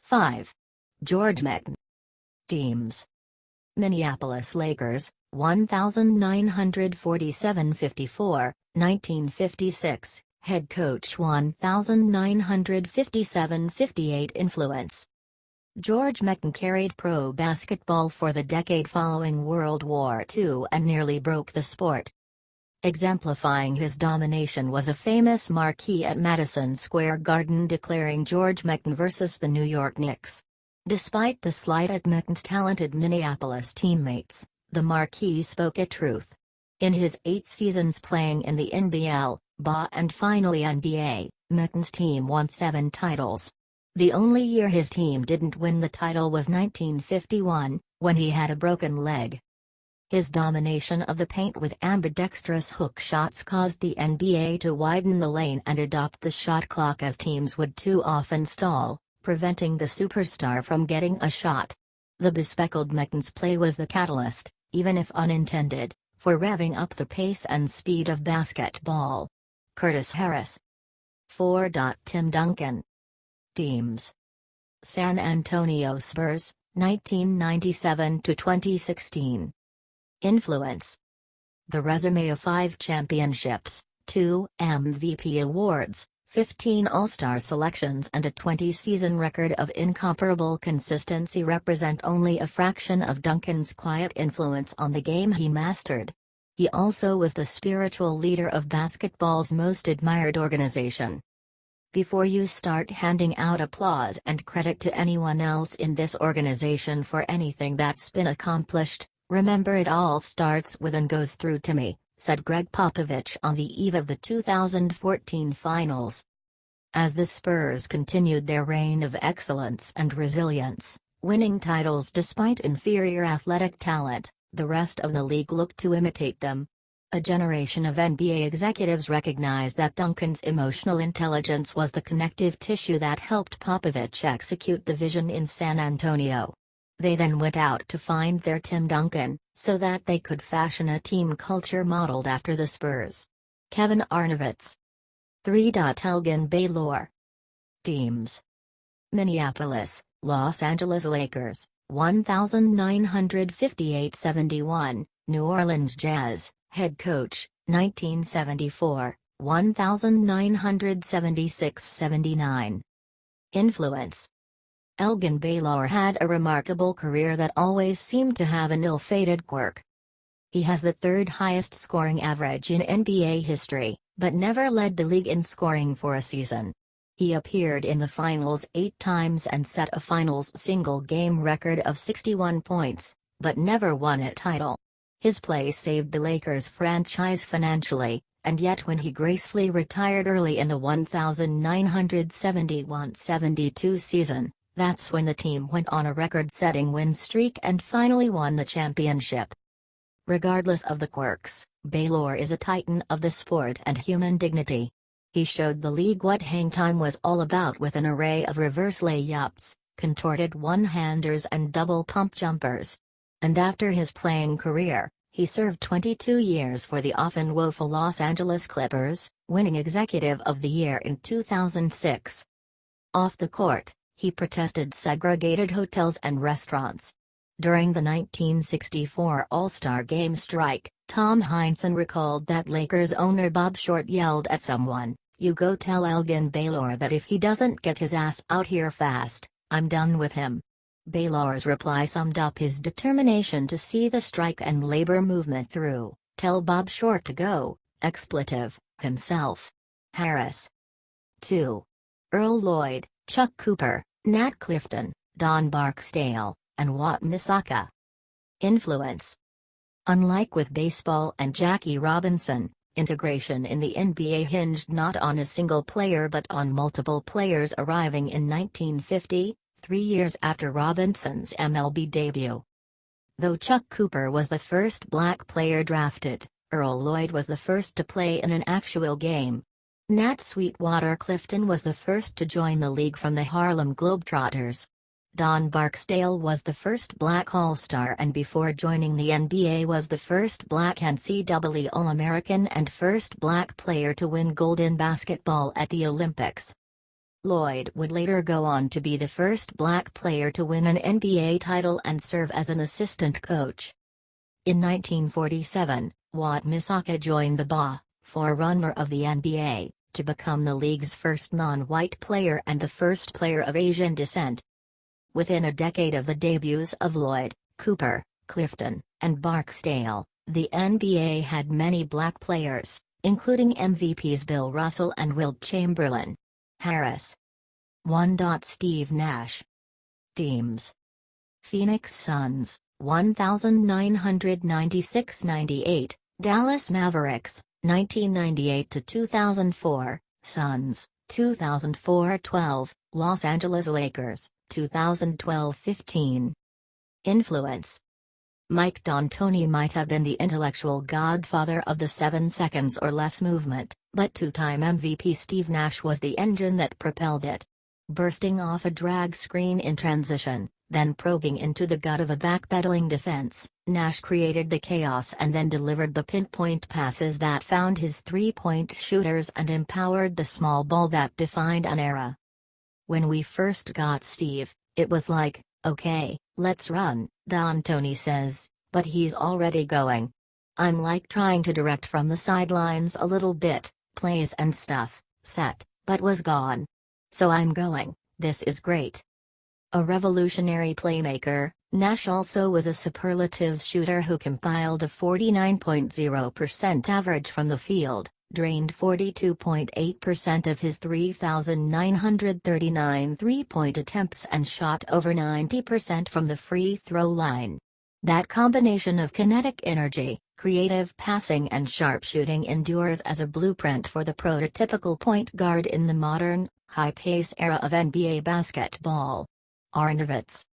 5. George Mikan. Teams: Minneapolis Lakers, 1947-54, 1956, head coach 1957-58. Influence: George Mikan carried pro basketball for the decade following World War II and nearly broke the sport. Exemplifying his domination was a famous marquee at Madison Square Garden declaring George Mikan versus the New York Knicks. Despite the slight at Mikan's talented Minneapolis teammates, the marquee spoke a truth. In his 8 seasons playing in the NBL, BA and finally NBA, Mikan's team won 7 titles. The only year his team didn't win the title was 1951, when he had a broken leg. His domination of the paint with ambidextrous hook shots caused the NBA to widen the lane and adopt the shot clock as teams would too often stall, preventing the superstar from getting a shot. The bespeckled Mikan's play was the catalyst, even if unintended, for revving up the pace and speed of basketball. Curtis Harris. 4. Tim Duncan. Teams: San Antonio Spurs, 1997-2016. Influence: the résumé of 5 championships, 2 MVP awards, 15 All-Star selections and a 20-season record of incomparable consistency represent only a fraction of Duncan's quiet influence on the game he mastered. He also was the spiritual leader of basketball's most admired organization. Before you start handing out applause and credit to anyone else in this organization for anything that's been accomplished, remember it all starts with and goes through to me, said Greg Popovich on the eve of the 2014 finals. As the Spurs continued their reign of excellence and resilience, winning titles despite inferior athletic talent, the rest of the league looked to imitate them. A generation of NBA executives recognized that Duncan's emotional intelligence was the connective tissue that helped Popovich execute the vision in San Antonio. They then went out to find their Tim Duncan, so that they could fashion a team culture modeled after the Spurs. Kevin Arnovitz. 3. Elgin Baylor. Teams: Minneapolis, Los Angeles Lakers, 1958-71, New Orleans Jazz, head coach, 1974, 1976-79. Influence: Elgin Baylor had a remarkable career that always seemed to have an ill-fated quirk. He has the 3rd highest scoring average in NBA history, but never led the league in scoring for a season. He appeared in the finals 8 times and set a finals single-game record of 61 points, but never won a title. His play saved the Lakers franchise financially, and yet when he gracefully retired early in the 1971-72 season, that's when the team went on a record-setting win streak and finally won the championship. Regardless of the quirks, Baylor is a titan of the sport and human dignity. He showed the league what hang time was all about with an array of reverse layups, contorted one-handers and double pump jumpers. And after his playing career, he served 22 years for the often woeful Los Angeles Clippers, winning Executive of the Year in 2006. Off the court, he protested segregated hotels and restaurants. During the 1964 All-Star Game strike, Tom Heinsohn recalled that Lakers owner Bob Short yelled at someone, "You go tell Elgin Baylor that if he doesn't get his ass out here fast, I'm done with him." Baylor's reply summed up his determination to see the strike and labor movement through. "Tell Bob Short to go, expletive, himself." Harris. 2. Earl Lloyd, Chuck Cooper, Nat Clifton, Don Barksdale, and Wat Misaka. Influence: unlike with baseball and Jackie Robinson, integration in the NBA hinged not on a single player but on multiple players arriving in 1950, 3 years after Robinson's MLB debut. Though Chuck Cooper was the first black player drafted, Earl Lloyd was the first to play in an actual game. Nat Sweetwater Clifton was the first to join the league from the Harlem Globetrotters. Don Barksdale was the first black All-Star and before joining the NBA was the first black NCAA All-American and first black player to win gold in basketball at the Olympics. Lloyd would later go on to be the first black player to win an NBA title and serve as an assistant coach. In 1947, Wat Misaka joined the forerunner of the NBA, to become the league's first non-white player and the first player of Asian descent. Within a decade of the debuts of Lloyd, Cooper, Clifton, and Barksdale, the NBA had many black players, including MVPs Bill Russell and Wilt Chamberlain. Harris. 1. Steve Nash. Teams: Phoenix Suns, 1996-98, Dallas Mavericks, 1998-2004, Suns, 2004-12, Los Angeles Lakers, 2012-15. Influence: Mike D'Antoni might have been the intellectual godfather of the 7 seconds or less movement, but two-time MVP Steve Nash was the engine that propelled it. Bursting off a drag screen in transition, then probing into the gut of a backpedaling defense, Nash created the chaos and then delivered the pinpoint passes that found his three-point shooters and empowered the small ball that defined an era. When we first got Steve, it was like, okay, let's run, D'Antoni says, but he's already going. I'm like trying to direct from the sidelines a little bit, plays and stuff, set, but was gone. So I'm going, this is great. A revolutionary playmaker, Nash also was a superlative shooter who compiled a 49.0% average from the field, drained 42.8% of his 3,939 three-point attempts and shot over 90% from the free throw line. That combination of kinetic energy, creative passing and sharpshooting endures as a blueprint for the prototypical point guard in the modern, high-pace era of NBA basketball. Arnavitz.